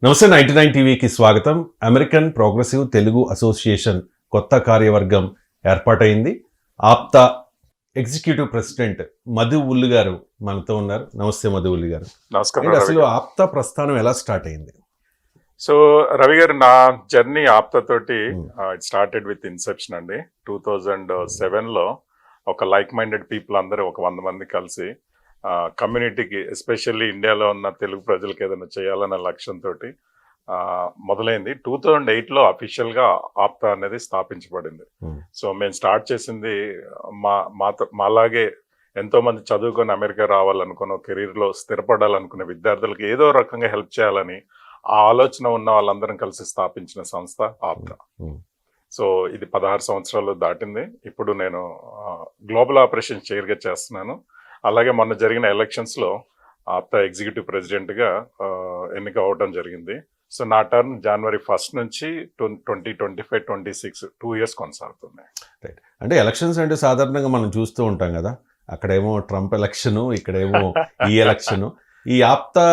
నమస్తే 99 టీవీకి స్వాగతం. అమెరికన్ ప్రోగ్రెసివ్ తెలుగు అసోసియేషన్ కొత్త కార్యవర్గం ఏర్పాటైంది. ఆప్తా ఎగ్జిక్యూటివ్ ప్రెసిడెంట్ మధు ఉల్లి గారు మనతో ఉన్నారు. నమస్తే మధు ఉల్లి గారు. నమస్కారం. అసలు ఆప్తా ప్రస్థానం ఎలా స్టార్ట్ అయింది? సో రవి గారు, నా జర్నీ ఆప్తా తోటి ఇట్ స్టార్టెడ్ విత్ ఇన్సెప్షన్ అండి. 2007లో ఒక లైక్ మైండెడ్ పీపుల్ అందరూ ఒక 100 మంది కలిసి కమ్యూనిటీకి, ఎస్పెషల్లీ ఇండియాలో ఉన్న తెలుగు ప్రజలకు ఏదైనా చేయాలన్న లక్ష్యంతో మొదలైంది. 2008లో అఫీషియల్గా ఆప్తా అనేది స్థాపించబడింది. సో మేము స్టార్ట్ చేసింది మాలాగే ఎంతో మంది చదువుకొని అమెరికా రావాలనుకున్న, కెరీర్లో స్థిరపడాలనుకునే విద్యార్థులకు ఏదో రకంగా హెల్ప్ చేయాలని ఆ ఆలోచన ఉన్న వాళ్ళందరం కలిసి స్థాపించిన సంస్థ ఆప్తా. సో ఇది 16 సంవత్సరాలు దాటింది. ఇప్పుడు నేను గ్లోబల్ ఆపరేషన్ చైర్గా చేస్తున్నాను. అలాగే మొన్న జరిగిన ఎలక్షన్స్లో ఆప్తా ఎగ్జిక్యూటివ్ ప్రెసిడెంట్గా ఎన్నిక అవ్వడం జరిగింది. సో నా టర్మ్ జనవరి 1 నుంచి 2025-26 2 years కొనసాగుతుంది. రైట్. అంటే ఎలక్షన్స్ అంటే సాధారణంగా మనం చూస్తూ ఉంటాం కదా, అక్కడేమో ట్రంప్ ఎలక్షను, ఇక్కడేమో ఈ ఎలక్షను. ఈ ఆప్తా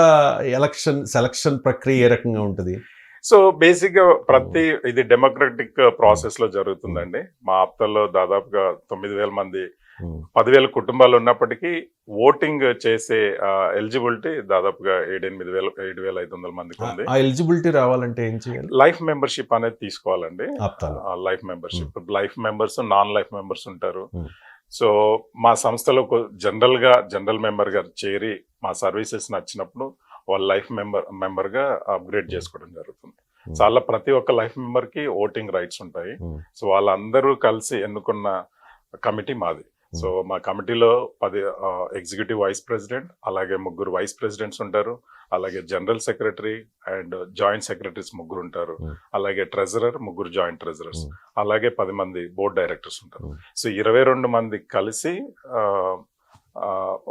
ఎలక్షన్ సెలక్షన్ ప్రక్రియ ఏ రకంగా ఉంటుంది? సో బేసిక్గా ఇది డెమోక్రటిక్ ప్రాసెస్ లో జరుగుతుందండి. మా ఆప్తాలో దాదాపుగా 9,000 మంది, 10,000 కుటుంబాలు ఉన్నప్పటికీ ఓటింగ్ చేసే ఎలిజిబిలిటీ దాదాపుగా 7,500 మందికి ఉంది. ఆ ఎలిజిబిలిటీ రావాలంటే ఏం చేయాలి? లైఫ్ మెంబర్షిప్ అనేది తీసుకోవాలండి. Life membership, life members, non life members ఉంటారు. సో మా సంస్థలో జనరల్ మెంబర్ గా చేరి మా సర్వీసెస్ నచ్చినప్పుడు వాళ్ళ లైఫ్ మెంబర్ గా అప్గ్రేడ్ చేసుకోవడం జరుగుతుంది. సో అలా ప్రతి ఒక్క లైఫ్ మెంబర్ కి ఓటింగ్ రైట్స్ ఉంటాయి. సో వాళ్ళందరూ కలిసి ఎన్నుకున్న కమిటీ మాది. సో మా కమిటీలో 10 ఎగ్జిక్యూటివ్ వైస్ ప్రెసిడెంట్, అలాగే 3 వైస్ ప్రెసిడెంట్స్ ఉంటారు, అలాగే general secretary and joint secretaries 3 ఉంటారు, అలాగే ట్రెజరర్ 3 జాయింట్ ట్రెజరర్స్, అలాగే 10 మంది బోర్డ్ డైరెక్టర్స్ ఉంటారు. సో 22 మంది కలిసి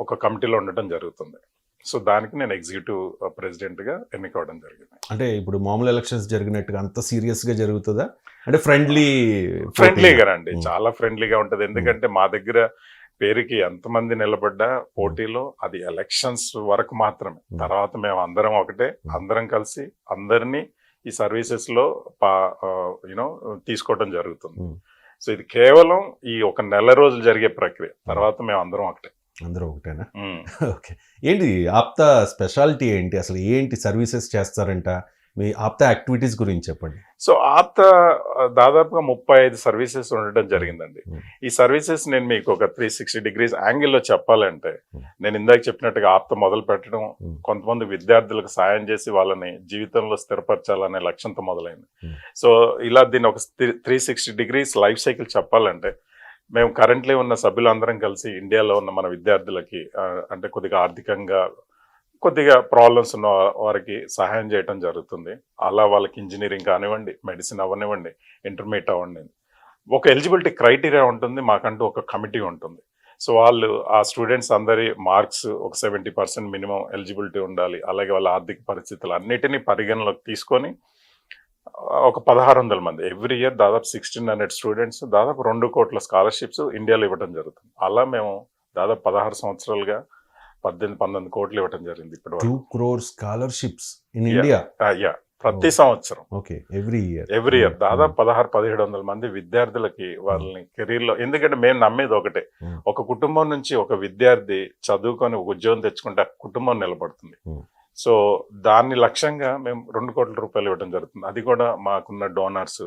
ఒక కమిటీలో ఉండటం జరుగుతుంది. సో దానికి నేను ఎగ్జిక్యూటివ్ ప్రెసిడెంట్ గా ఎన్నికవడం జరిగింది. అంటే ఇప్పుడు మామూలు ఎలక్షన్స్ జరిగినట్టుగా అంత సీరియస్ గా జరుగుతుందా? అంటే ఫ్రెండ్లీగా అండి, చాలా ఫ్రెండ్లీగా ఉంటది. ఎందుకంటే మా దగ్గర పేరుకి ఎంతమంది నిలబడ్డా పోటీలో అది ఎలక్షన్స్ వరకు మాత్రమే. తర్వాత మేము అందరం ఒకటే, అందరం కలిసి అందరినీ ఈ సర్వీసెస్ లో తీసుకోవడం జరుగుతుంది. సో ఇది కేవలం ఈ ఒక నెల రోజులు జరిగే ప్రక్రియ. తర్వాత మేము అందరం ఒకటే. అందరూ ఒకటేనా? ఓకే. ఏంటి ఆప్తా స్పెషాలిటీ ఏంటి? అసలు ఏంటి సర్వీసెస్ చేస్తారంట? మీ ఆప్తా యాక్టివిటీస్ గురించి చెప్పండి. సో ఆప్తా దాదాపుగా 35 సర్వీసెస్ ఉండడం జరిగిందండి. ఈ సర్వీసెస్ నేను మీకు ఒక 360 degrees యాంగిల్లో చెప్పాలంటే, నేను ఇందాక చెప్పినట్టుగా ఆప్తా మొదలు పెట్టడం కొంతమంది విద్యార్థులకు సాయం చేసి వాళ్ళని జీవితంలో స్థిరపరచాలనే లక్ష్యంతో మొదలైంది. సో ఇలా దీన్ని ఒక 360 degrees లైఫ్ సైకిల్ చెప్పాలంటే, మేము కరెంట్లీ ఉన్న సభ్యులందరం కలిసి ఇండియాలో ఉన్న మన విద్యార్థులకి అంటే కొద్దిగా ఆర్థికంగా కొద్దిగా ప్రాబ్లమ్స్ ఉన్న వారికి సహాయం చేయడం జరుగుతుంది. అలా వాళ్ళకి ఇంజనీరింగ్ కానివ్వండి, మెడిసిన్ అవ్వనివ్వండి, ఇంటర్మీడియట్ అవ్వండి, ఒక ఎలిజిబిలిటీ క్రైటీరియా ఉంటుంది. మాకంటూ ఒక కమిటీ ఉంటుంది. సో వాళ్ళు ఆ స్టూడెంట్స్ అందరి మార్క్స్ ఒక 70% మినిమం ఎలిజిబిలిటీ ఉండాలి. అలాగే వాళ్ళ ఆర్థిక పరిస్థితులు అన్నిటినీ పరిగణలోకి తీసుకొని ఒక 1,600 మంది ఎవ్రీ ఇయర్ దాదాపు 1,600 స్టూడెంట్స్, దాదాపు 2 కోట్ల స్కాలర్షిప్స్ ఇండియాలో ఇవ్వడం జరుగుతుంది. అలా మేము దాదాపు 16 సంవత్సరాలుగా 18-19 కోట్లు ఇవ్వడం జరిగింది. ఇప్పుడు 2 crore స్కాలర్షిప్స్ ఇన్ ఇండియా. ప్రతి సంవత్సరం, ఎవ్రీ ఇయర్ దాదాపు 1600-1700 మంది విద్యార్థులకి వాళ్ళని కెరీర్ లో. ఎందుకంటే మేము నమ్మేది ఒకటే, ఒక కుటుంబం నుంచి ఒక విద్యార్థి చదువుకొని ఒక ఉద్యోగం తెచ్చుకుంటే ఆ కుటుంబం నిలబడుతుంది. సో దాన్ని లక్ష్యంగా మేము 2 కోట్ల రూపాయలు ఇవ్వడం జరుగుతుంది. అది కూడా మాకున్న డోనర్స్,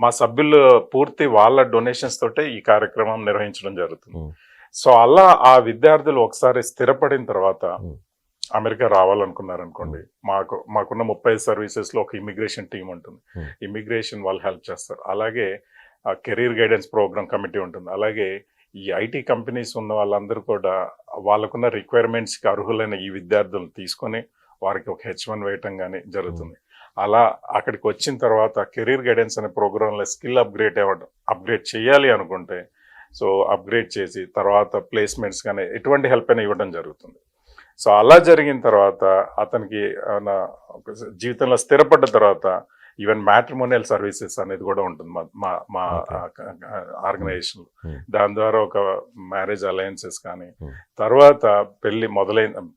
మా సభ్యులు పూర్తి వాళ్ళ డొనేషన్స్ తోటే ఈ కార్యక్రమం నిర్వహించడం జరుగుతుంది. సో అలా ఆ విద్యార్థులు ఒకసారి స్థిరపడిన తర్వాత అమెరికా రావాలనుకున్నారనుకోండి, మాకున్న 35 సర్వీసెస్ లో ఒక ఇమిగ్రేషన్ టీం ఉంటుంది. ఇమిగ్రేషన్ వాళ్ళు హెల్ప్ చేస్తారు. అలాగే కెరీర్ గైడెన్స్ ప్రోగ్రామ్ కమిటీ ఉంటుంది. అలాగే ఈ ఐటీ కంపెనీస్ ఉన్న వాళ్ళందరూ కూడా వాళ్ళకున్న రిక్వైర్మెంట్స్కి అర్హులైన ఈ విద్యార్థులను తీసుకొని వారికి ఒక H1 వేయటం కానీ జరుగుతుంది. అలా అక్కడికి వచ్చిన తర్వాత కెరీర్ గైడెన్స్ అనే ప్రోగ్రాంలో స్కిల్ అప్గ్రేడ్ చేయాలి అనుకుంటే, సో అప్గ్రేడ్ చేసి తర్వాత ప్లేస్మెంట్స్ కానీ ఎటువంటి హెల్ప్ అయినా ఇవ్వడం జరుగుతుంది. సో అలా జరిగిన తర్వాత అతనికి జీవితంలో స్థిరపడ్డ తర్వాత ఈవెన్ మ్యాట్రిమోనియల్ సర్వీసెస్ అనేది కూడా ఉంటుంది మా ఆర్గనైజేషన్. దాని ద్వారా ఒక మ్యారేజ్ అలయన్సెస్ కానీ, తర్వాత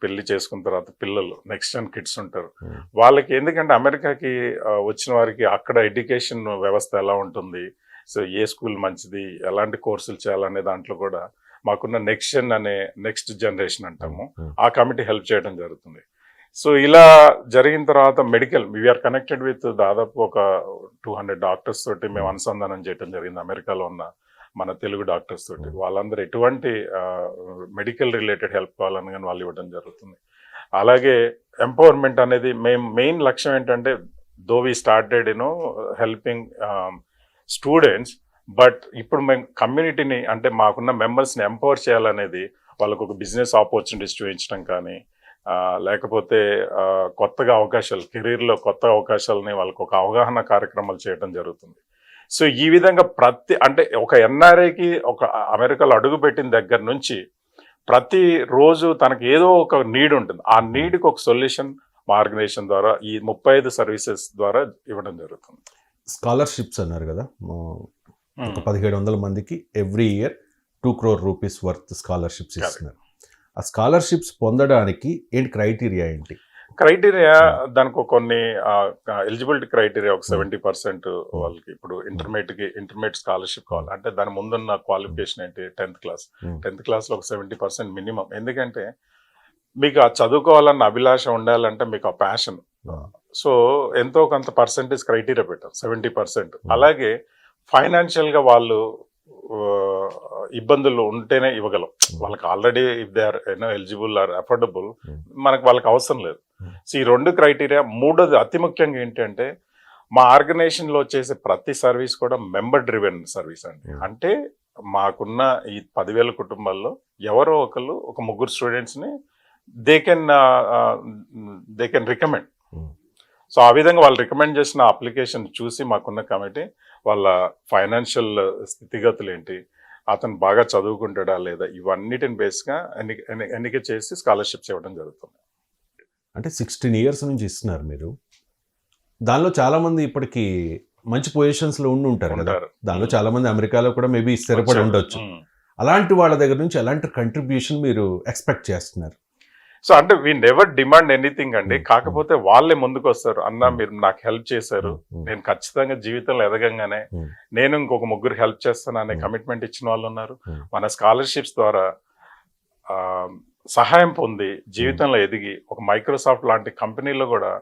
పెళ్లి చేసుకున్న తర్వాత పిల్లలు నెక్స్ట్ జన్ కిడ్స్ ఉంటారు వాళ్ళకి. ఎందుకంటే అమెరికాకి వచ్చిన వారికి అక్కడ ఎడ్యుకేషన్ వ్యవస్థ ఎలా ఉంటుంది, సో ఏ స్కూల్ మంచిది, ఎలాంటి కోర్సులు చేయాలనే దాంట్లో కూడా మాకున్న నెక్స్ట్ జనరేషన్ అంటాము, ఆ కమిటీ హెల్ప్ చేయడం జరుగుతుంది. సో ఇలా జరిగిన తర్వాత మెడికల్ వీఆర్ కనెక్టెడ్ విత్ దాదాపు ఒక 200 డాక్టర్స్ తోటి మేము అనుసంధానం చేయడం జరిగింది అమెరికాలో ఉన్న మన తెలుగు డాక్టర్స్ తోటి. వాళ్ళందరూ ఎటువంటి మెడికల్ రిలేటెడ్ హెల్ప్ కావాలని కానీ వాళ్ళు ఇవ్వడం జరుగుతుంది. అలాగే ఎంపవర్మెంట్ అనేది మేము మెయిన్ లక్ష్యం ఏంటంటే, though we started helping students, but ఇప్పుడు మేము కమ్యూనిటీని అంటే మాకున్న మెంబర్స్ని ఎంపవర్ చేయాలనేది, వాళ్ళకు ఒక బిజినెస్ ఆపర్చునిటీస్ చూపించడం కానీ, లేకపోతే కొత్తగా అవకాశాలు, కెరీర్లో కొత్త అవకాశాలని వాళ్ళకు ఒక అవగాహన కార్యక్రమాలు చేయడం జరుగుతుంది. సో ఈ విధంగా అంటే ఒక ఎన్ఆర్ఐకి ఒక అమెరికాలో అడుగుపెట్టిన దగ్గర నుంచి ప్రతి రోజు తనకు ఏదో ఒక నీడ్ ఉంటుంది. ఆ నీడ్కి ఒక సొల్యూషన్ మా ఆర్గనైజేషన్ ద్వారా ఈ 35 సర్వీసెస్ ద్వారా ఇవ్వడం జరుగుతుంది. స్కాలర్షిప్స్ అన్నారు కదా, ఒక 1700 మందికి every year 2 crore rupees worth scholarships ఇస్తున్నారు. ఆ స్కాలర్షిప్స్ పొందడానికి ఏంటి క్రైటీరియా ఏంటి? క్రైటీరియా దానికి కొన్ని ఎలిజిబిలిటీ క్రైటీరియా ఒక 70% వాళ్ళకి. ఇప్పుడు ఇంటర్మీడియట్ స్కాలర్షిప్ కావాలి అంటే దాని ముందున్న క్వాలిఫికేషన్ ఏంటి, 10th క్లాస్లో ఒక 70% మినిమం. ఎందుకంటే మీకు ఆ చదువుకోవాలన్న అభిలాష ఉండాలంటే మీకు ఆ ప్యాషన్, సో ఎంతో కొంత పర్సెంటేజ్ క్రైటీరియా పెట్టారు 70%. అలాగే ఫైనాన్షియల్గా వాళ్ళు ఇబ్బందులు ఉంటేనే ఇవ్వగలం. వాళ్ళకి already if they are eligible or affordable, వాళ్ళకి అవసరం లేదు. సో ఈ 2 క్రైటీరియా. మూడోది అతి ముఖ్యంగా ఏంటంటే, మా ఆర్గనైజేషన్లో చేసే ప్రతి సర్వీస్ కూడా మెంబర్ డ్రివెన్ సర్వీస్ అండి. అంటే మాకున్న ఈ 10,000 కుటుంబాల్లో ఎవరో ఒకరు ఒక 3 స్టూడెంట్స్ని దే కెన్ రికమెండ్. సో ఆ విధంగా వాళ్ళు రికమెండ్ చేసిన అప్లికేషన్ చూసి మాకున్న కమిటీ వాళ్ళ ఫైనాన్షియల్ స్థితిగతులు ఏంటి, అతను బాగా చదువుకుంటాడా లేదా, ఇవన్నిటిని బేస్గా ఎన్నిక చేసి స్కాలర్షిప్స్ ఇవ్వడం జరుగుతుంది. అంటే 16 years నుంచి ఇస్తున్నారు మీరు. దానిలో చాలా మంది ఇప్పటికి మంచి పొజిషన్స్లో ఉండి ఉంటారు కదా, దానిలో చాలా మంది అమెరికాలో కూడా మేబీ స్థిరపడి ఉండొచ్చు. అలాంటి వాళ్ళ దగ్గర నుంచి ఎలాంటి కంట్రిబ్యూషన్ మీరు ఎక్స్పెక్ట్ చేస్తున్నారు? సో అంటే వీ నెవర్ డిమాండ్ ఎనీథింగ్ అండి. కాకపోతే వాళ్ళే ముందుకు వస్తారు, అన్న మీరు నాకు హెల్ప్ చేశారు, నేను ఖచ్చితంగా జీవితంలో ఎదగంగానే నేను ఇంకొక 3 హెల్ప్ చేస్తాను అనే కమిట్మెంట్ ఇచ్చిన వాళ్ళు ఉన్నారు. మన స్కాలర్షిప్స్ ద్వారా సహాయం పొంది జీవితంలో ఎదిగి ఒక మైక్రోసాఫ్ట్ లాంటి కంపెనీలో కూడా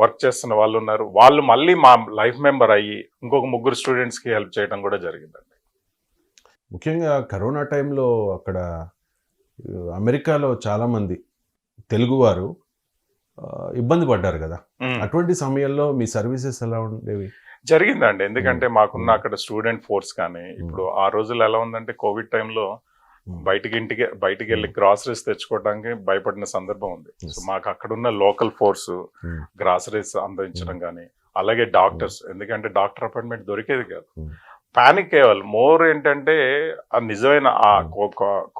వర్క్ చేస్తున్న వాళ్ళు ఉన్నారు. వాళ్ళు మళ్ళీ మా లైఫ్ మెంబర్ అయ్యి ఇంకొక 3 స్టూడెంట్స్కి హెల్ప్ చేయడం కూడా జరిగిందండి. ముఖ్యంగా కరోనా టైంలో అక్కడ అమెరికాలో చాలామంది తెలుగువారు ఇబ్బంది పడ్డారు కదా, అటువంటి సమయంలో మీ సర్వీసెస్ ఎలా ఉండేవి? జరిగిందండి. ఎందుకంటే మాకున్న అక్కడ స్టూడెంట్ ఫోర్స్ కానీ, ఇప్పుడు ఆ రోజుల్లో ఎలా ఉందంటే కోవిడ్ టైంలో బయటికి వెళ్ళి గ్రాసరీస్ తెచ్చుకోవడానికి భయపడిన సందర్భం ఉంది. సో మాకు అక్కడున్న లోకల్ ఫోర్స్ గ్రాసరీస్ అందించడం కానీ, అలాగే డాక్టర్స్, ఎందుకంటే డాక్టర్ అపాయింట్మెంట్ దొరికేది కాదు. పానిక్ అయ్యేవాళ్ళు. మోర్ ఏంటంటే ఆ నిజమైన ఆ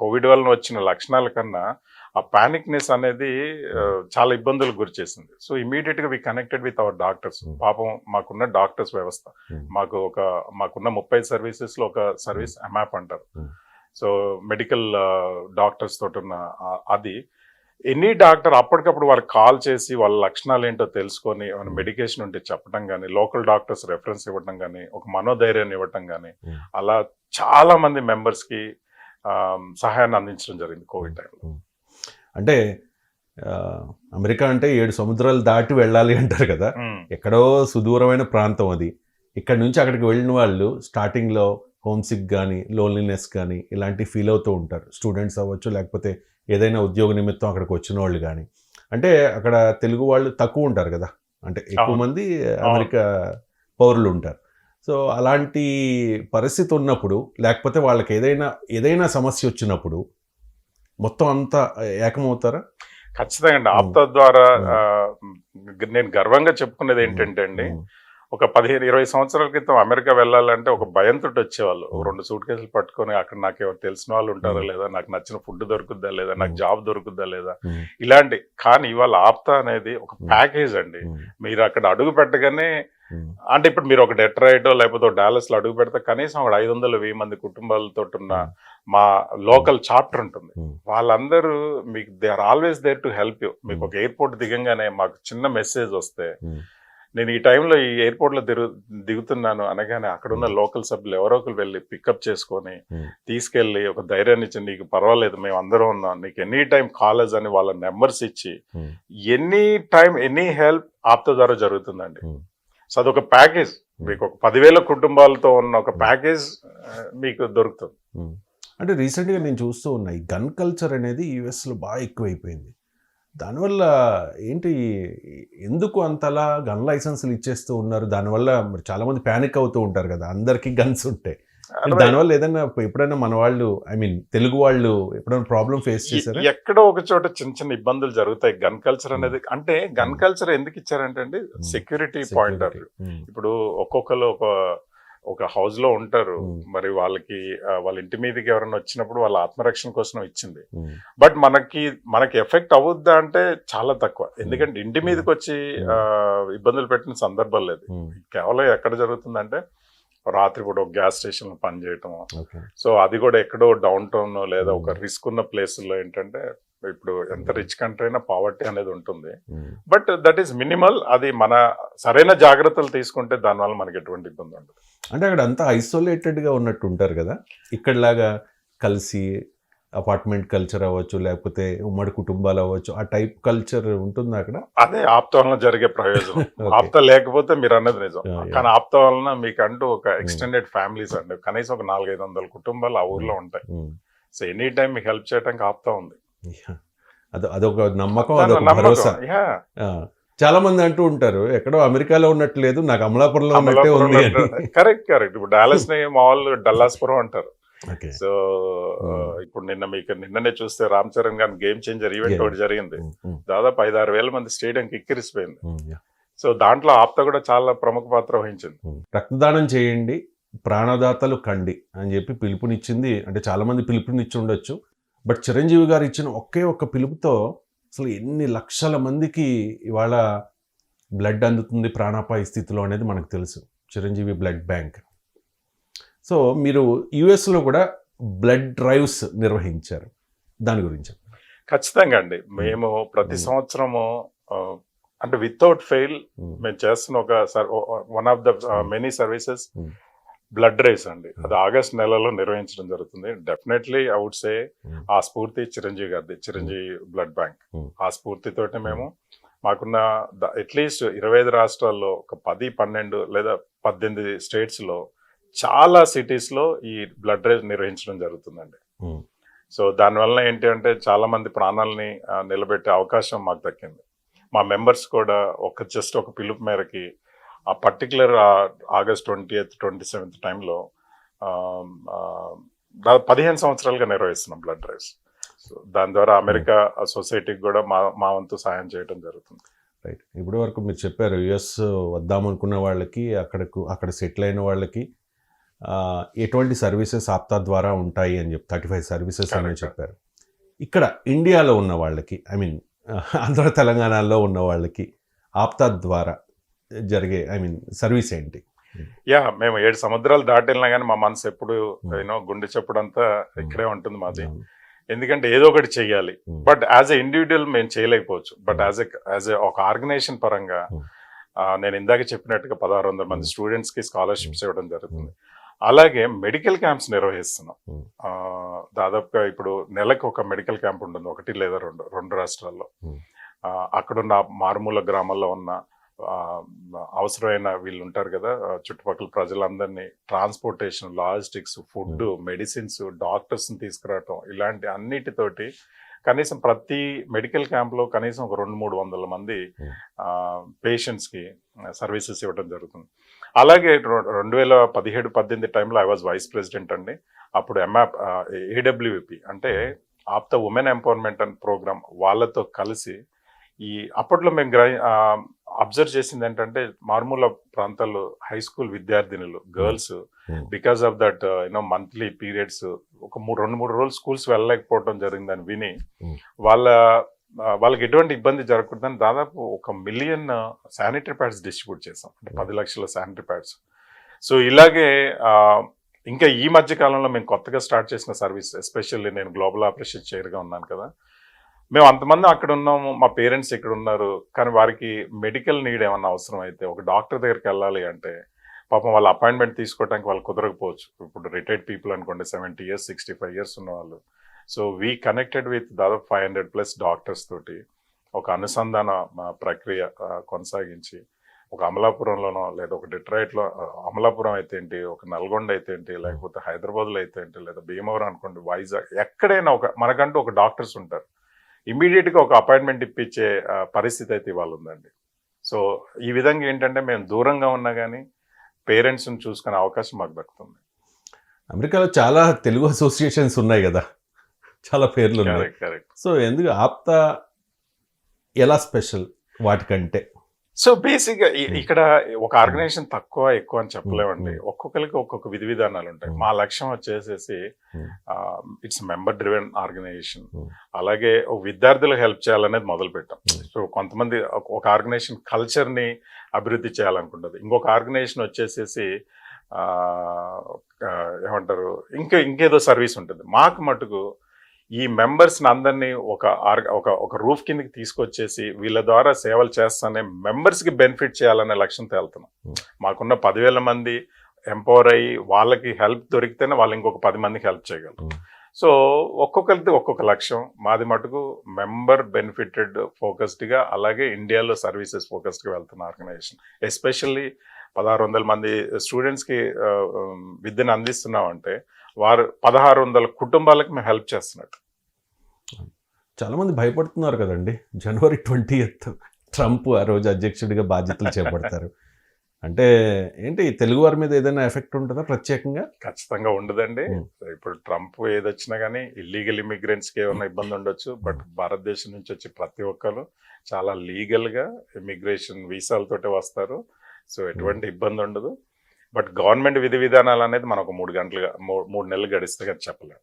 కోవిడ్ వలన వచ్చిన లక్షణాల కన్నా ఆ పానిక్నెస్ అనేది చాలా ఇబ్బందులకు గురి చేసింది. సో ఇమీడియట్గా వి కనెక్టెడ్ విత్ అవర్ డాక్టర్స్. పాపం మాకున్న డాక్టర్స్ వ్యవస్థ, మాకున్న 30 సర్వీసెస్లో ఒక సర్వీస్ అమాప్ అంటారు. సో మెడికల్ డాక్టర్స్ తోటి ఉన్న అది ఎనీ డాక్టర్ అప్పటికప్పుడు వాళ్ళకి కాల్ చేసి వాళ్ళ లక్షణాలు ఏంటో తెలుసుకొని ఏమైనా మెడికేషన్ ఉంటే చెప్పడం కానీ, లోకల్ డాక్టర్స్ రెఫరెన్స్ ఇవ్వడం కానీ, ఒక మనోధైర్యాన్ని ఇవ్వటం కానీ, అలా చాలా మంది మెంబర్స్కి సహాయాన్ని అందించడం జరిగింది కోవిడ్ టైంలో. అంటే అమెరికా అంటే 7 సముద్రాలు దాటి వెళ్ళాలి అంటారు కదా, ఎక్కడో సుదూరమైన ప్రాంతం అది. ఇక్కడ నుంచి అక్కడికి వెళ్ళిన వాళ్ళు స్టార్టింగ్లో హోమ్ సిక్ కానీ, లోన్లీనెస్ కానీ ఇలాంటివి ఫీల్ అవుతూ ఉంటారు. స్టూడెంట్స్ అవ్వచ్చు, లేకపోతే ఏదైనా ఉద్యోగ నిమిత్తం అక్కడికి వచ్చిన వాళ్ళు కానీ. అంటే అక్కడ తెలుగు వాళ్ళు తక్కువ ఉంటారు కదా, అంటే ఎక్కువ మంది అమెరికా పౌరులు ఉంటారు. సో అలాంటి పరిస్థితి ఉన్నప్పుడు, లేకపోతే వాళ్ళకి ఏదైనా సమస్య వచ్చినప్పుడు మొత్తం అంతా ఏకమవుతారా? ఖచ్చితంగా అండి. ఆప్తా ద్వారా నేను గర్వంగా చెప్పుకునేది ఏంటంటే అండి, ఒక 15-20 సంవత్సరాల క్రితం అమెరికా వెళ్ళాలంటే ఒక భయంతో వచ్చేవాళ్ళు. 2 సూట్ కేసులు పట్టుకొని అక్కడ నాకు ఎవరు తెలిసిన వాళ్ళు ఉంటారా లేదా, నాకు నచ్చిన ఫుడ్ దొరుకుద్దా లేదా, నాకు జాబ్ దొరుకుద్దా లేదా, ఇలాంటి. కానీ ఇవాళ ఆప్తా అనేది ఒక ప్యాకేజ్ అండి. మీరు అక్కడ అడుగు పెట్టగానే, అంటే ఇప్పుడు మీరు ఒక డెట్రాయిటో లేకపోతే డాలస్ లో అడుగు పెడితే కనీసం ఒక 500-1000 మంది కుటుంబాలతో ఉన్న మా లోకల్ చాప్టర్ ఉంటుంది. వాళ్ళందరూ మీకు they are always there to help you. మీకు ఒక ఎయిర్పోర్ట్ దిగంగానే మాకు చిన్న మెసేజ్ వస్తే, నేను ఈ టైంలో ఈ ఎయిర్పోర్ట్ లో దిగుతున్నాను అనగానే అక్కడున్న లోకల్ సభ్యులు ఎవరో ఒకరు వెళ్ళి పికప్ చేసుకొని తీసుకెళ్లి ఒక ధైర్యాన్ని ఇచ్చి, నీకు పర్వాలేదు మేము అందరం ఉన్నాం, నీకు ఎనీ టైం కాలేజ్ అని వాళ్ళ నెంబర్స్ ఇచ్చి, any time any help APTA ద్వారా జరుగుతుందండి. సో అదొక ప్యాకేజ్. మీకు ఒక 10,000 కుటుంబాలతో ఉన్న ఒక ప్యాకేజ్ మీకు దొరుకుతుంది. అంటే రీసెంట్గా నేను చూస్తూ ఉన్నా, ఈ గన్ కల్చర్ అనేది యూఎస్లో బాగా ఎక్కువైపోయింది. దానివల్ల ఏంటి, ఎందుకు అంతలా గన్ లైసెన్సులు ఇచ్చేస్తూ ఉన్నారు? దానివల్ల మరి చాలా మంది ప్యానిక్ అవుతూ ఉంటారు కదా, అందరికీ గన్స్ ఉంటాయి. దానివల్ల ఏదైనా ఎప్పుడైనా మన వాళ్ళు, ఐ మీన్ తెలుగు వాళ్ళు ఎప్పుడైనా ప్రాబ్లం ఫేస్ చేశారా? ఎక్కడో ఒక చోట చిన్న చిన్న ఇబ్బందులు జరుగుతాయి. గన్ కల్చర్ అనేది, అంటే గన్ కల్చర్ ఎందుకు ఇచ్చారంటే అండి, సెక్యూరిటీ పాయింట్ ఆఫ్ వ్యూ. ఇప్పుడు ఒక్కొక్కరు ఒక హౌస్ లో ఉంటారు, మరి వాళ్ళకి వాళ్ళ ఇంటి మీదకి ఎవరైనా వచ్చినప్పుడు వాళ్ళ ఆత్మరక్షణ కోసం ఇచ్చింది. బట్ మనకి ఎఫెక్ట్ అవుద్దా అంటే చాలా తక్కువ. ఎందుకంటే ఇంటి మీదకి వచ్చి ఇబ్బందులు పెట్టిన సందర్భం లేదు. కేవలం ఎక్కడ జరుగుతుందంటే రాత్రిపూట ఒక గ్యాస్ స్టేషన్ లో పనిచేయటం. సో అది కూడా ఎక్కడో డౌన్ టౌన్ లేదా ఒక రిస్క్ ఉన్న ప్లేసుల్లో ఏంటంటే, ఇప్పుడు ఎంత రిచ్ కంట్రీ అయినా పావర్టీ అనేది ఉంటుంది. But that is minimal. అది మన సరైన జాగ్రత్తలు తీసుకుంటే దానివల్ల మనకి ఎటువంటి ఇబ్బంది ఉండదు. అంటే అక్కడ అంతా ఐసోలేటెడ్ గా ఉన్నట్టు ఉంటారు కదా, ఇక్కడలాగా కలిసి అపార్ట్మెంట్ కల్చర్ అవ్వచ్చు, లేకపోతే ఉమ్మడి కుటుంబాలు అవ్వచ్చు, ఆ టైప్ కల్చర్ ఉంటుంది అక్కడ. అదే ఆప్తా వలన జరిగే ప్రయోజనం. ఆప్తా లేకపోతే మీరు అన్నది నిజం, కానీ ఆప్తా వలన మీకు అంటూ ఒక ఎక్స్టెండెడ్ ఫ్యామిలీస్ అండి, కనీసం ఒక 400-500 కుటుంబాలు ఆ ఊర్లో ఉంటాయి. సో ఎనీ టైం మీకు హెల్ప్ చేయడానికి ఆప్తా ఉంది. అదొక నమ్మకం, అదొక భరోసా. చాలా మంది అంటూ ఉంటారు, ఎక్కడో అమెరికాలో ఉన్నట్టు లేదు, నాకు అమలాపురంలో ఉన్నట్టే ఉంది. కరెక్ట్. ఇప్పుడు డాలస్ ని మా వాళ్ళు డల్లాస్పురం అంటారు. సో ఇప్పుడు నిన్ననే చూస్తే రామ్ చరణ్ గారి గేమ్ చేంజర్ ఈవెంట్ ఒకటి జరిగింది. దాదాపు 5-6 వేల మంది స్టేడియంకి ఎక్కిరిసిపోయింది. సో దాంట్లో ఆప్తా కూడా చాలా ప్రముఖ పాత్ర వహించింది. రక్తదానం చేయండి, ప్రాణదాతలు కండి అని చెప్పి పిలుపునిచ్చింది. అంటే చాలా మంది పిలుపునిచ్చి ఉండొచ్చు, బట్ చిరంజీవి గారు ఇచ్చిన ఒకే ఒక్క పిలుపుతో అసలు ఎన్ని లక్షల మందికి ఇవాళ బ్లడ్ అందుతుంది ప్రాణాపాయ స్థితిలో అనేది మనకు తెలుసు. Chiranjeevi blood bank. సో మీరు యుఎస్లో కూడా బ్లడ్ డ్రైవ్స్ నిర్వహించారు, దాని గురించి. ఖచ్చితంగా అండి. మేము ప్రతి సంవత్సరము అంటే వితౌట్ ఫెయిల్ మేము చేస్తున్న ఒక one of the many services blood drives అండి. అది ఆగస్ట్ నెలలో నిర్వహించడం జరుగుతుంది. డెఫినెట్లీ ఐ వుడ్ సే ఆ స్ఫూర్తి చిరంజీవి గారిది, చిరంజీవి బ్లడ్ బ్యాంక్. ఆ స్ఫూర్తితోటి మేము మాకున్న అట్లీస్ట్ 25 రాష్ట్రాల్లో ఒక 10-12 లేదా 18 స్టేట్స్ లో చాలా సిటీస్ లో ఈ బ్లడ్ డ్రైవ్ నిర్వహించడం జరుగుతుందండి. సో దానివల్ల ఏంటి అంటే చాలా మంది ప్రాణాలని నిలబెట్టే అవకాశం మాకు దక్కింది. మా మెంబర్స్ కూడా జస్ట్ ఒక పిలుపు మేరకి ఆ పర్టికులర్ ఆగస్ట్ 20th 27th టైంలో 15 సంవత్సరాలుగా నిర్వహిస్తున్నాం బ్లడ్ డ్రైవ్స్. సో దాని ద్వారా అమెరికా సొసైటీకి కూడా మా వంతు సాయం చేయడం జరుగుతుంది. రైట్. ఇప్పటి వరకు మీరు చెప్పారు యుఎస్ వద్దామనుకున్న వాళ్ళకి, అక్కడ సెటిల్ అయిన వాళ్ళకి ఎటువంటి సర్వీసెస్ ఆప్తా ద్వారా ఉంటాయి అని చెప్పి 35 సర్వీసెస్ అని చెప్పారు. ఇక్కడ ఇండియాలో ఉన్న వాళ్ళకి, ఐ మీన్ ఆంధ్ర తెలంగాణలో ఉన్న వాళ్ళకి ఆప్తా ద్వారా జరిగే సర్వీస్ ఏంటి? మేము 7 సముద్రాలు దాటినా కానీ మా మనసు ఎప్పుడు గుండె చెప్పుడంతా ఇక్కడే ఉంటుంది మాది. ఎందుకంటే ఏదో ఒకటి చెయ్యాలి. బట్ యాజ్ ఎ ఇండివిజువల్ మేము చేయలేకపోవచ్చు. బట్ యాజ్ ఎ ఒక ఆర్గనైజేషన్ పరంగా నేను ఇందాక చెప్పినట్టుగా 1600 మంది స్టూడెంట్స్ కి స్కాలర్షిప్స్ ఇవ్వడం జరుగుతుంది. అలాగే మెడికల్ క్యాంప్స్ నిర్వహిస్తున్నాం. దాదాపుగా ఇప్పుడు నెలకు ఒక మెడికల్ క్యాంప్ ఉంటుంది, 1 లేదా 2 రాష్ట్రాల్లో. అక్కడున్న మారుమూల గ్రామాల్లో ఉన్న అవసరమైన వీళ్ళు ఉంటారు కదా, చుట్టుపక్కల ప్రజలందరినీ ట్రాన్స్పోర్టేషన్, లాజిస్టిక్స్, ఫుడ్, మెడిసిన్స్, డాక్టర్స్ని తీసుకురావటం, ఇలాంటి అన్నిటితోటి కనీసం ప్రతి మెడికల్ క్యాంప్లో కనీసం ఒక 200-300 మంది పేషెంట్స్కి సర్వీసెస్ ఇవ్వడం జరుగుతుంది. అలాగే 2017-18 టైంలో ఐ వాజ్ వైస్ ప్రెసిడెంట్ అండి. అప్పుడు AWP అంటే APTA women empowerment and programme వాళ్ళతో కలిసి ఈ అప్పట్లో మేము అబ్జర్వ్ చేసింది ఏంటంటే మారుమూల ప్రాంతాల్లో హై స్కూల్ విద్యార్థినులు girls because of that monthly periods ఒక 2-3 రోజులు స్కూల్స్ వెళ్ళలేకపోవడం జరిగిందని విని వాళ్ళకి ఎటువంటి ఇబ్బంది జరగకూడదని దాదాపు 1 మిలియన్ శానిటరీ ప్యాడ్స్ డిస్ట్రిబ్యూట్ చేసాం, అంటే 10 లక్షల శానిటరీ ప్యాడ్స్. సో ఇలాగే ఇంకా ఈ మధ్య కాలంలో మేము కొత్తగా స్టార్ట్ చేసిన సర్వీస్, ఎస్పెషల్లీ నేను గ్లోబల్ ఆపరేషన్ చైర్గా ఉన్నాను కదా, మేము అంతమంది అక్కడ ఉన్నాము, మా పేరెంట్స్ ఇక్కడ ఉన్నారు, కానీ వారికి మెడికల్ నీడ్ ఏమన్నా అవసరం అయితే ఒక డాక్టర్ దగ్గరికి వెళ్ళాలి అంటే పాపం వాళ్ళ అపాయింట్మెంట్ తీసుకోవడానికి వాళ్ళు కుదరకపోవచ్చు. ఇప్పుడు రిటైర్డ్ పీపుల్ అనుకోండి, 70 years 65 years ఉన్న వాళ్ళు. సో వీ కనెక్టెడ్ విత్ దాదాపు 500+ డాక్టర్స్ తోటి ఒక అనుసంధాన ప్రక్రియ కొనసాగించి ఒక అమలాపురంలోనో లేదా ఒక డెట్రాయిట్లో, అమలాపురం అయితే ఏంటి, ఒక నల్గొండ అయితే ఏంటి, లేకపోతే హైదరాబాద్లో అయితే ఏంటి, లేదా భీమవరం అనుకోండి, వైజాగ్, ఎక్కడైనా మనకంటూ ఒక డాక్టర్స్ ఉంటారు. ఇమ్మీడియట్గా ఒక అపాయింట్మెంట్ ఇప్పించే పరిస్థితి అయితే ఇవాళ ఉందండి. సో ఈ విధంగా ఏంటంటే మేము దూరంగా ఉన్నా కానీ పేరెంట్స్ని చూసుకునే అవకాశం మాకు దక్కుతుంది. అమెరికాలో చాలా తెలుగు అసోసియేషన్స్ ఉన్నాయి కదా, చాలా పేర్లు ఉన్నాయి. కరెక్ట్. సో ఎందుకు ఆప్తా ఎలా స్పెషల్ వాటికంటే? సో బేసిక్గా ఇక్కడ ఒక ఆర్గనైజేషన్ తక్కువ ఎక్కువ అని చెప్పలేమండి. ఒక్కొక్కరికి ఒక్కొక్క విధి విధానాలు ఉంటాయి. మా లక్ష్యం వచ్చేసేసి ఇట్స్ మెంబర్ డ్రివెన్ ఆర్గనైజేషన్. అలాగే విద్యార్థులకు హెల్ప్ చేయాలనేది మొదలు పెట్టాం. సో కొంతమంది ఒక ఆర్గనైజేషన్ కల్చర్ని అభివృద్ధి చేయాలనుకుంటుంది, ఇంకొక ఆర్గనైజేషన్ వచ్చేసేసి ఏమంటారు ఇంకేదో సర్వీస్ ఉంటుంది. మాకు మటుకు ఈ మెంబర్స్ని అందరినీ ఒక రూఫ్ కిందకి తీసుకొచ్చేసి వీళ్ళ ద్వారా సేవలు చేస్తానే మెంబర్స్కి బెనిఫిట్ చేయాలనే లక్ష్యంతో వెళ్తున్నాం. మాకున్న 10,000 మంది ఎంపవర్ అయ్యి వాళ్ళకి హెల్ప్ దొరికితేనే వాళ్ళు ఇంకొక 10 మందికి హెల్ప్ చేయగలరు. సో ఒక్కొక్కరిది ఒక్కొక్క లక్ష్యం. మాది మటుకు మెంబర్ బెనిఫిటెడ్ ఫోకస్డ్గా, అలాగే ఇండియాలో సర్వీసెస్ ఫోకస్డ్గా వెళ్తున్న ఆర్గనైజేషన్. ఎస్పెషల్లీ 1600 మంది స్టూడెంట్స్కి విద్యను అందిస్తున్నామంటే వారు 1600 కుటుంబాలకు మేము హెల్ప్ చేస్తున్నట్టు. చాలా మంది భయపడుతున్నారు కదండి, January 20th ట్రంప్ ఆ రోజు అధ్యక్షుడిగా బాధ్యతలు చేపడతారు అంటే ఏంటి, తెలుగు వారి మీద ఏదైనా ఎఫెక్ట్ ఉంటుందా ప్రత్యేకంగా? ఖచ్చితంగా ఉండదండి. ఇప్పుడు ట్రంప్ ఏదొచ్చినా కానీ ఇల్లీగల్ ఇమిగ్రెంట్స్కి ఏమైనా ఇబ్బంది ఉండొచ్చు, బట్ భారతదేశం నుంచి వచ్చి ప్రతి ఒక్కరు చాలా లీగల్గా ఇమిగ్రేషన్ వీసాలతోటే వస్తారు. సో ఎటువంటి ఇబ్బంది ఉండదు. బట్ గవర్నమెంట్ విధి విధానాలు అనేది మనం ఒక 3 నెలలు గడిస్తే కానీ చెప్పలేము.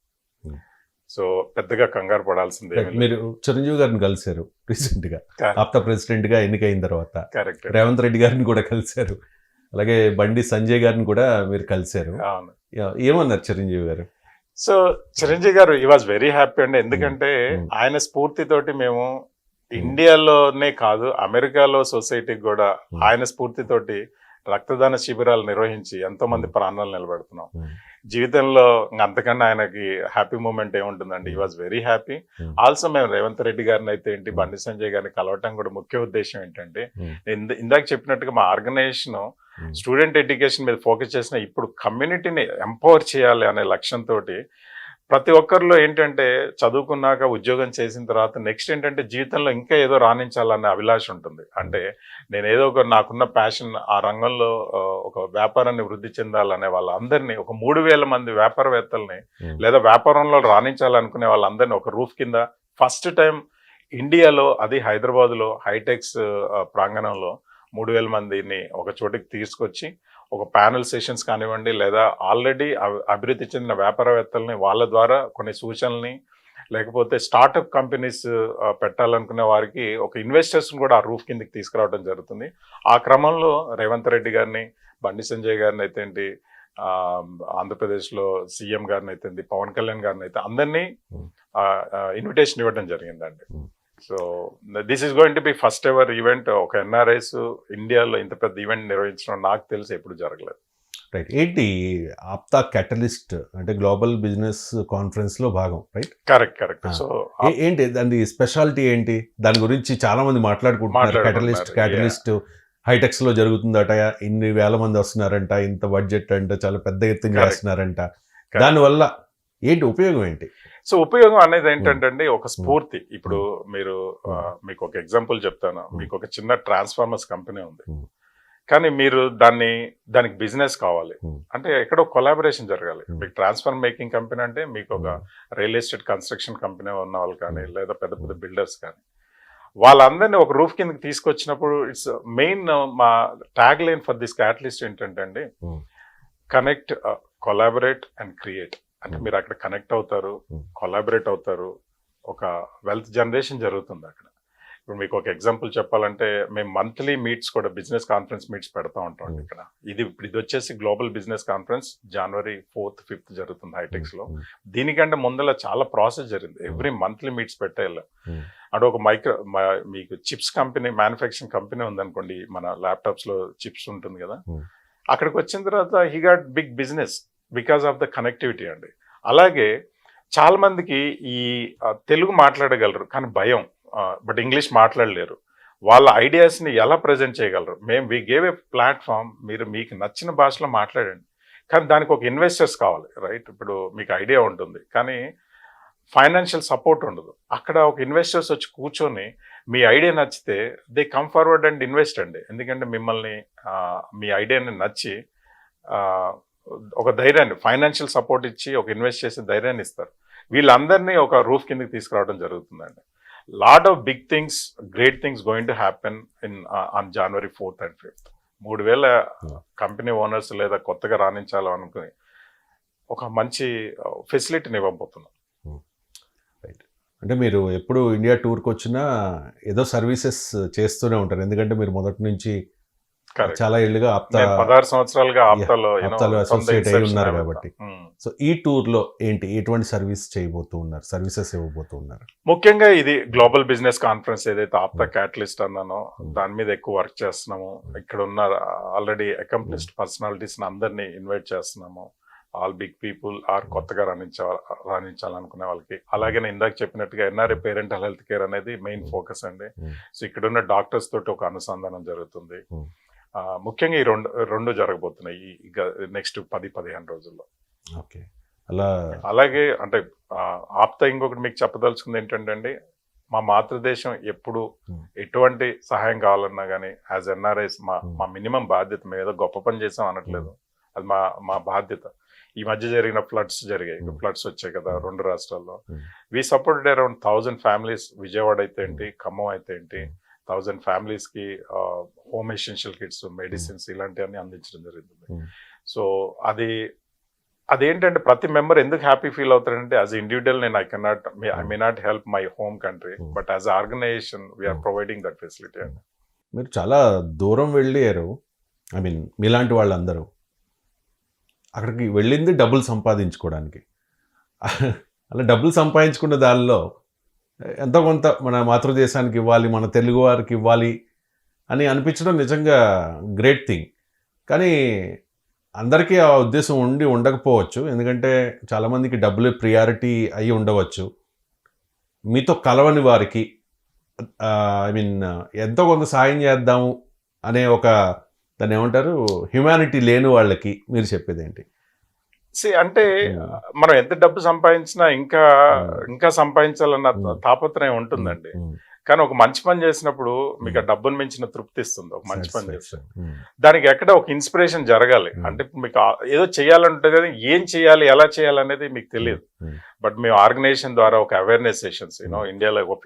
సో పెద్దగా కంగారు పడాల్సిందే. మీరు చిరంజీవి గారిని కలిశారు రీసెంట్ గా, ఆప్తా ప్రెసిడెంట్ గా ఎన్నికైన తర్వాత. కరెక్ట్. రేవంత్ రెడ్డి గారిని కూడా కలిశారు, అలాగే బండి సంజయ్ గారిని కూడా మీరు కలిశారు. అవును. ఏమన్నారు చిరంజీవి గారు? సో చిరంజీవి గారు ఈ వాజ్ వెరీ హ్యాపీ అండి. ఎందుకంటే ఆయన స్ఫూర్తితోటి మేము ఇండియాలోనే కాదు అమెరికాలో సొసైటీకి కూడా ఆయన స్ఫూర్తితోటి రక్తదాన శిబిరాలు నిర్వహించి ఎంతో మంది ప్రాణాలు నిలబెడుతున్నాం. జీవితంలో అంతకన్నా ఆయనకి హ్యాపీ మూమెంట్ ఏముంటుందండి. ఈ వాజ్ వెరీ హ్యాపీ. ఆల్సో మేము రేవంత్ రెడ్డి గారిని అయితే ఏంటి, బండి సంజయ్ గారిని కలవటం కూడా ముఖ్య ఉద్దేశం ఏంటంటే, ఇందాక చెప్పినట్టుగా మా ఆర్గనైజేషన్ స్టూడెంట్ ఎడ్యుకేషన్ మీద ఫోకస్ చేసిన ఇప్పుడు కమ్యూనిటీని ఎంపవర్ చేయాలి అనే లక్ష్యంతో ప్రతి ఒక్కరిలో ఏంటంటే చదువుకున్నాక ఉద్యోగం చేసిన తర్వాత నెక్స్ట్ ఏంటంటే జీవితంలో ఇంకా ఏదో రాణించాలనే అభిలాష ఉంటుంది. అంటే నేను ఏదో ఒక నాకున్న ప్యాషన్ ఆ రంగంలో ఒక వ్యాపారాన్ని వృద్ధి చెందాలనే వాళ్ళందరినీ, ఒక 3,000 మంది వ్యాపారవేత్తల్ని లేదా వ్యాపారంలో రాణించాలనుకునే వాళ్ళందరినీ ఒక రూఫ్ కింద ఫస్ట్ టైం ఇండియాలో, అది హైదరాబాద్లో హైటెక్స్ ప్రాంగణంలో 3,000 మందిని ఒక చోటికి తీసుకొచ్చి ఒక ప్యానల్ సెషన్స్ కానివ్వండి, లేదా ఆల్రెడీ అభివృద్ధి చెందిన వ్యాపారవేత్తల్ని వాళ్ళ ద్వారా కొన్ని సూచనల్ని, లేకపోతే స్టార్టప్ కంపెనీస్ పెట్టాలనుకునే వారికి ఒక ఇన్వెస్టర్స్ని కూడా ఆ రూఫ్ కిందకి తీసుకురావడం జరుగుతుంది. ఆ క్రమంలో రేవంత్ రెడ్డి గారిని, బండి సంజయ్ గారిని అయితే ఏంటి, ఆంధ్రప్రదేశ్లో సీఎం గారిని అయితే, పవన్ కళ్యాణ్ గారిని అయితే అందరినీ ఇన్విటేషన్ ఇవ్వడం జరిగిందండి. So this is going to be first ever event. ఒక ఎన్ఆర్ఐస్ ఇండియాలో ఇంత పెద్ద ఈవెంట్ నిర్వహించడం నాకు తెలిసి ఎప్పుడు జరగలేదు. రైట్. ఏంటి ఆప్తా క్యాటలిస్ట్ అంటే గ్లోబల్ బిజినెస్ కాన్ఫరెన్స్ లో భాగం, రైట్? కరెక్ట్. సో ఏంటి దాని స్పెషాలిటీ ఏంటి? దాని గురించి చాలా మంది మాట్లాడుకుంటున్నారు. క్యాటలిస్ట్ హైటెక్స్ లో జరుగుతుందట, ఇన్ని వేల మంది వస్తున్నారంట, ఇంత బడ్జెట్ అంట, చాలా పెద్ద ఎత్తున చేస్తున్నారంట. దానివల్ల ఏంటి ఉపయోగం ఏంటి? సో ఉపయోగం అనేది ఏంటంటే ఒక స్ఫూర్తి. ఇప్పుడు మీకు ఒక ఎగ్జాంపుల్ చెప్తాను. మీకు ఒక చిన్న ట్రాన్స్ఫార్మర్స్ కంపెనీ ఉంది, కానీ మీరు దానికి బిజినెస్ కావాలి అంటే ఎక్కడో కొలాబరేషన్ జరగాలి. మీకు ట్రాన్స్ఫార్మర్ మేకింగ్ కంపెనీ అంటే మీకు ఒక రియల్ ఎస్టేట్ కన్స్ట్రక్షన్ కంపెనీ ఉన్న వాళ్ళు కానీ, లేదా పెద్ద పెద్ద బిల్డర్స్ కానీ, వాళ్ళందరినీ ఒక రూఫ్ కిందకి తీసుకొచ్చినప్పుడు ఇట్స్ మెయిన్ మా tag line for this catalyst ఏంటంటే అండి, కనెక్ట్, కొలాబరేట్ అండ్ క్రియేట్. అంటే మీరు అక్కడ కనెక్ట్ అవుతారు, కొలాబరేట్ అవుతారు, ఒక వెల్త్ జనరేషన్ జరుగుతుంది అక్కడ. ఇప్పుడు మీకు ఒక ఎగ్జాంపుల్ చెప్పాలంటే, మేము మంత్లీ మీట్స్ కూడా బిజినెస్ కాన్ఫరెన్స్ మీట్స్ పెడతా ఉంటాం ఇక్కడ. ఇది వచ్చేసి గ్లోబల్ బిజినెస్ కాన్ఫరెన్స్ జనవరి 4th 5th జరుగుతుంది హైటెక్స్ లో. దీనికంటే ముందర చాలా ప్రాసెస్ జరిగింది. ఎవ్రీ మంత్లీ మీట్స్ పెట్టేయాలి. అంటే ఒక మీకు చిప్స్ కంపెనీ, మ్యానుఫ్యాక్చరింగ్ కంపెనీ ఉందనుకోండి, మన ల్యాప్టాప్స్ లో చిప్స్ ఉంటుంది కదా, అక్కడికి వచ్చిన తర్వాత he got big business because of the connectivity అండి. అలాగే చాలా మందికి ఈ తెలుగు మాట్లాడగలరు కానీ భయం, బట్ ఇంగ్లీష్ మాట్లాడలేరు. వాళ్ళ ఐడియాస్ని ఎలా ప్రజెంట్ చేయగలరు? వీ గేవ్ ఏ ప్లాట్ఫామ్, మీరు మీకు నచ్చిన భాషలో మాట్లాడండి, కానీ దానికి ఒక ఇన్వెస్టర్స్ కావాలి, రైట్? ఇప్పుడు మీకు ఐడియా ఉంటుంది కానీ ఫైనాన్షియల్ సపోర్ట్ ఉండదు. అక్కడ ఒక ఇన్వెస్టర్స్ వచ్చి కూర్చొని మీ ఐడియా నచ్చితే they come forward and invest అండి. ఎందుకంటే మిమ్మల్ని మీ ఐడియాని నచ్చి ఒక ధైర్యాన్ని, ఫైనాన్షియల్ సపోర్ట్ ఇచ్చి ఒక ఇన్వెస్ట్ చేసే ధైర్యాన్ని ఇస్తారు. వీళ్ళందరినీ ఒక రూఫ్ కిందకి తీసుకురావడం జరుగుతుందండి. Lot of big things, great things going to happen on January 4th and 5th. 3000 company owners లేదా కొత్తగా రాణించాలనుకుని ఒక మంచి ఫెసిలిటీని ఇవ్వబోతున్నాం. అంటే మీరు ఎప్పుడు ఇండియా టూర్కి వచ్చినా ఏదో సర్వీసెస్ చేస్తూనే ఉంటారు, ఎందుకంటే మీరు మొదటి నుంచి చాలా ఏళ్ళుగా 16 సంవత్సరాలుగా ఆప్తాలో అసోసియేట్ అయి ఉన్నారు కాబట్టి. సో ఈ టూర్ లో ఏంటి, ఎటువంటి సర్వీస్ చేయబోతూ ఉన్నారు, సర్వీసెస్ ఇవ్వబోతూ ఉన్నారు? ముఖ్యంగా ఇది గ్లోబల్ బిజినెస్ కాన్ఫరెన్స్ ఏదైతే ఆప్తా క్యాటలిస్ట్ అన్నానో దాని మీద ఎక్కువ వర్క్ చేస్తున్నాము. ఇక్కడ ఉన్న ఆల్రెడీ అకంప్లిష్డ్ పర్సనాలిటీస్ అందరినీ ఇన్వైట్ చేస్తున్నాము. ఆల్ బిగ్ పీపుల్ ఆర్ కొత్తగా రాణించాలనుకునే వాళ్ళకి. అలాగే నేను ఇందాక చెప్పినట్టుగా ఎన్ఆర్ఐ పేరెంటల్ హెల్త్ కేర్ అనేది మెయిన్ ఫోకస్ అండి. సో ఇక్కడ ఉన్న డాక్టర్స్ తోటి ఒక అనుసంధానం జరుగుతుంది. ముఖ్యంగా ఈ రెండు జరగబోతున్నాయి ఇక నెక్స్ట్ 10-15 రోజుల్లో. ఓకే. అలాగే అంటే ఆప్తా ఇంకొకటి మీకు చెప్పదలుచుకుంది ఏంటంటే అండి, మా మాతృదేశం ఎప్పుడు ఎటువంటి సహాయం కావాలన్నా కానీ యాజ్ ఎన్ఆర్ఐస్ మా మినిమం బాధ్యత. మేము ఏదో గొప్ప పని చేసాం అనట్లేదు, అది మా బాధ్యత. ఈ మధ్య జరిగిన ఫ్లడ్స్ వచ్చాయి కదా 2 రాష్ట్రాల్లో. వి సపోర్టెడ్ అరౌండ్ 1000 ఫ్యామిలీస్. విజయవాడ అయితే ఏంటి, ఖమ్మం అయితే ఏంటి, 1000 ఫ్యామిలీస్ కి హోమ్ ఎసెన్షియల్ కిట్స్, మెడిసిన్స్ ఇలాంటివన్నీ అందించడం జరిగింది. సో అదేంటంటే ప్రతి మెంబర్ ఎందుకు హ్యాపీ ఫీల్ అవుతారంటే, యాజ్ ఇండివిజువల్ నేను I may not help my home country, but as organization we're providing that facility అండి. మీరు చాలా దూరం వెళ్ళారు, ఐ మీన్ మీలాంటి వాళ్ళందరూ అక్కడికి వెళ్ళింది డబ్బులు సంపాదించుకోవడానికి. అలా డబ్బులు సంపాదించుకున్న దానిలో ఎంతో కొంత మన మాతృదేశానికి ఇవ్వాలి, మన తెలుగు వారికి ఇవ్వాలి అని అనిపించడం నిజంగా గ్రేట్ థింగ్. కానీ అందరికీ ఆ ఉద్దేశం ఉండకపోవచ్చు, ఎందుకంటే చాలామందికి డబ్బులు ప్రియారిటీ అయ్యి ఉండవచ్చు. మీతో కలవని వారికి ఐ మీన్ ఎంతో కొంత సాయం చేద్దాము అనే ఒక దాన్ని ఏమంటారు, హ్యుమానిటీ లేని వాళ్ళకి మీరు చెప్పేది ఏంటి? అంటే మనం ఎంత డబ్బు సంపాదించినా ఇంకా సంపాదించాలన్న తాపత్రయం ఉంటుందండి. కానీ ఒక మంచి పని చేసినప్పుడు మీకు ఆ డబ్బును మించిన తృప్తి ఇస్తుంది. ఒక మంచి పని చేస్తే దానికి ఎక్కడ ఒక ఇన్స్పిరేషన్ జరగాలి. అంటే మీకు ఏదో చేయాలంటే కదా, ఏం చేయాలి, ఎలా చేయాలి అనేది మీకు తెలియదు. బట్ మేము ఆర్గనైజేషన్ ద్వారా ఒక అవేర్నెస్ సెషన్స్, ఇండియాలో ఒక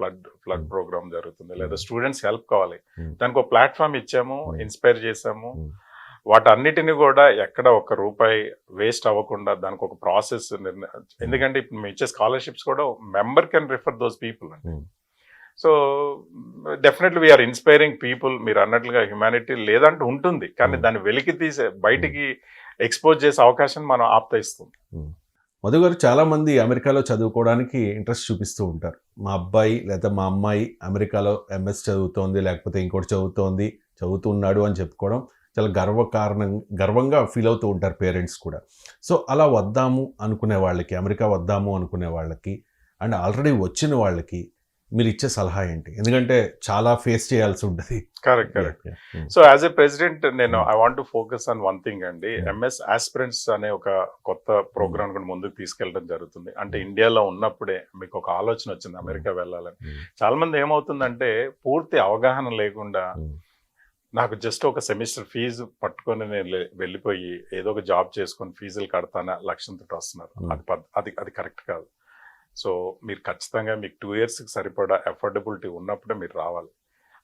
ఫ్లడ్ ప్రోగ్రామ్ జరుగుతుంది, లేదా స్టూడెంట్స్ హెల్ప్ కావాలి, దానికి ఒక ప్లాట్ఫామ్ ఇచ్చాము, ఇన్స్పైర్ చేసాము. వాటన్నిటిని కూడా ఎక్కడ ఒక రూపాయి వేస్ట్ అవ్వకుండా దానికి ఒక ప్రాసెస్. ఎందుకంటే ఇప్పుడు మేము ఇచ్చే స్కాలర్షిప్స్ కూడా member can refer those people అండి. So definitely we are inspiring people. మీరు అన్నట్లుగా హ్యుమానిటీ లేదంటూ ఉంటుంది, కానీ దాన్ని వెలికి తీసే బయటికి ఎక్స్పోజ్ చేసే అవకాశం మనం ఆప్తా ఇస్తుంది. మధు గారు, చాలామంది అమెరికాలో చదువుకోవడానికి ఇంట్రెస్ట్ చూపిస్తూ ఉంటారు. మా అబ్బాయి లేదా మా అమ్మాయి అమెరికాలో ఎంఎస్ చదువుతోంది, లేకపోతే ఇంకోటి చదువుతున్నాడు అని చెప్పుకోవడం చాలా గర్వంగా ఫీల్ అవుతూ ఉంటారు పేరెంట్స్ కూడా. సో అలా వద్దాము అనుకునే వాళ్ళకి, అమెరికా వద్దాము అనుకునే వాళ్ళకి అండ్ ఆల్రెడీ వచ్చిన వాళ్ళకి మీరు ఇచ్చే సలహా ఏంటి? ఎందుకంటే చాలా ఫేస్ చేయాల్సి ఉంటుంది. Correct. So as a president నేను I want to focus on one thing అండి. ఎంఎస్ ఆస్పిరెంట్స్ అనే ఒక కొత్త ప్రోగ్రామ్ కూడా ముందుకు తీసుకెళ్ళడం జరుగుతుంది. అంటే ఇండియాలో ఉన్నప్పుడే మీకు ఒక ఆలోచన వచ్చింది అమెరికా వెళ్ళాలని. చాలా మంది ఏమవుతుందంటే పూర్తి అవగాహన లేకుండా నాకు జస్ట్ ఒక సెమిస్టర్ ఫీజు పట్టుకొని నేను వెళ్ళిపోయి ఏదో ఒక జాబ్ చేసుకొని ఫీజులు కడతానా లక్ష్యంతో వస్తున్నారు. అది కరెక్ట్ కాదు. సో మీరు ఖచ్చితంగా మీకు 2 ఇయర్స్కి సరిపడా అఫోర్డబిలిటీ ఉన్నప్పుడే మీరు రావాలి.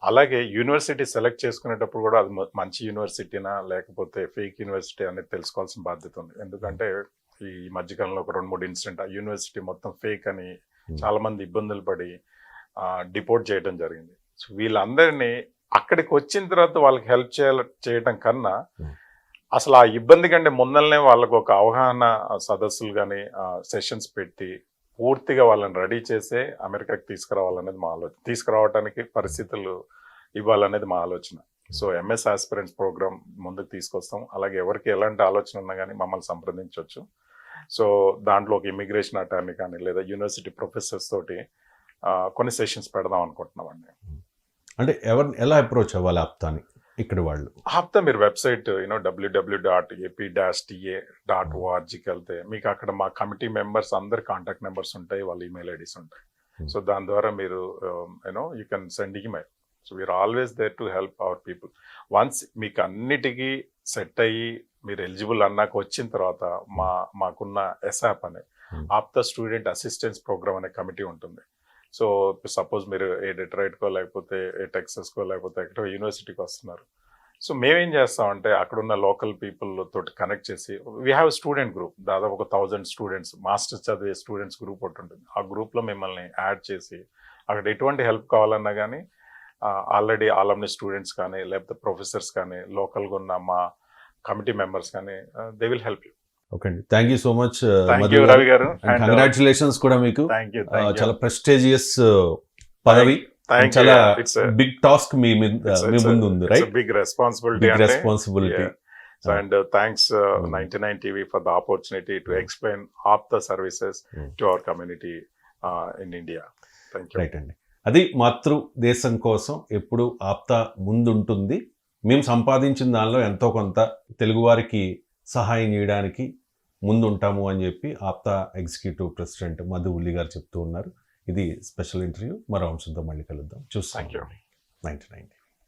అలాగే యూనివర్సిటీ సెలెక్ట్ చేసుకునేటప్పుడు కూడా అది మంచి యూనివర్సిటీనా లేకపోతే ఫేక్ యూనివర్సిటీ అనేది తెలుసుకోవాల్సిన బాధ్యత ఉంది. ఎందుకంటే ఈ మధ్యకాలంలో ఒక 2-3 ఇన్సిడెంట్ ఆ యూనివర్సిటీ మొత్తం ఫేక్ అని చాలా మంది ఇబ్బందులు పడి డిపోర్ట్ చేయడం జరిగింది. సో వీళ్ళందరినీ అక్కడికి వచ్చిన తర్వాత వాళ్ళకి హెల్ప్ చేయడం కన్నా అసలు ఆ ఇబ్బంది కంటే ముందరనే వాళ్ళకు ఒక అవగాహన సదస్సులు కానీ సెషన్స్ పెట్టి పూర్తిగా వాళ్ళని రెడీ చేసే అమెరికాకి తీసుకురావాలనేది మా ఆలోచన. తీసుకురావడానికి పరిస్థితులు ఇవ్వాలనేది మా ఆలోచన. సో ఎంఎస్ ఆస్పిరెంట్స్ ప్రోగ్రామ్ ముందుకు తీసుకొస్తాం. అలాగే ఎవరికి ఎలాంటి ఆలోచన ఉన్నా కానీ మమ్మల్ని సంప్రదించవచ్చు. సో దాంట్లో ఒక ఇమిగ్రేషన్ అటార్నీ కానీ లేదా యూనివర్సిటీ ప్రొఫెసర్స్ తోటి కొన్ని సెషన్స్ పెడదాం అనుకుంటున్నామండి. అంటే ఎవరిని ఎలా అప్రోచ్ అవ్వాలి ఆప్తాని ఇక్కడ వాళ్ళు? ఆప్తా మీరు వెబ్సైట్ www.ap-ta.orgకి వెళ్తే మీకు అక్కడ మా కమిటీ మెంబర్స్ అందరి కాంటాక్ట్ నెంబర్స్ ఉంటాయి, వాళ్ళ ఈమెయిల్ ఐడీస్ ఉంటాయి. సో దాని ద్వారా మీరు you can send email. So we're always there to help our people. Once మీకు అన్నిటికీ సెట్ అయ్యి మీరు ఎలిజిబుల్ అన్నాక వచ్చిన తర్వాత మాకున్న ఎస్ఆప్ అనే ఆప్తా స్టూడెంట్ అసిస్టెన్స్ ప్రోగ్రామ్ అనే కమిటీ ఉంటుంది. సో సపోజ్ మీరు ఏ డెట్రాయిట్కో లేకపోతే ఏ టెక్సస్కో లేకపోతే ఎక్కడో యూనివర్సిటీకి వస్తున్నారు. సో మేమేం చేస్తామంటే అక్కడున్న లోకల్ పీపుల్ తోటి కనెక్ట్ చేసి వీ హ్యావ్ స్టూడెంట్ గ్రూప్, దాదాపు ఒక 1000 స్టూడెంట్స్ మాస్టర్స్ చదివే స్టూడెంట్స్ గ్రూప్ ఒకటి ఉంటుంది. ఆ గ్రూప్లో మిమ్మల్ని యాడ్ చేసి అక్కడ ఎటువంటి హెల్ప్ కావాలన్నా కానీ ఆల్రెడీ ఆల్ఎంనీ స్టూడెంట్స్ కానీ లేకపోతే ప్రొఫెసర్స్ కానీ లోకల్గా ఉన్న మా కమిటీ మెంబర్స్ కానీ they will help you. Okay అండి, thank you so much Ravi garu. Congratulations కూడా మీకు. చాలా ప్రెస్టీజియస్ పదవి, చాలా బిగ్ టాస్క్ మీ ముందు ఉంది, right? Big responsibility. And thanks 99 TV for the opportunity to explain Apta services to our community in India. Thank you. Right అండి, అది మాతృ దేశం కోసం ఎప్పుడు ఆప్తా ముందుంటుంది. మేము సంపాదించిన దానిలో ఎంతో కొంత తెలుగువారికి సహాయం చేయడానికి ముందుంటాము అని చెప్పి ఆప్తా ఎగ్జిక్యూటివ్ ప్రెసిడెంట్ మధు ఉల్లి గారు చెప్తూ ఉన్నారు. ఇది స్పెషల్ ఇంటర్వ్యూ. మరో అంశంతో మళ్ళీ కలుద్దాం. చూస్తాం. 99.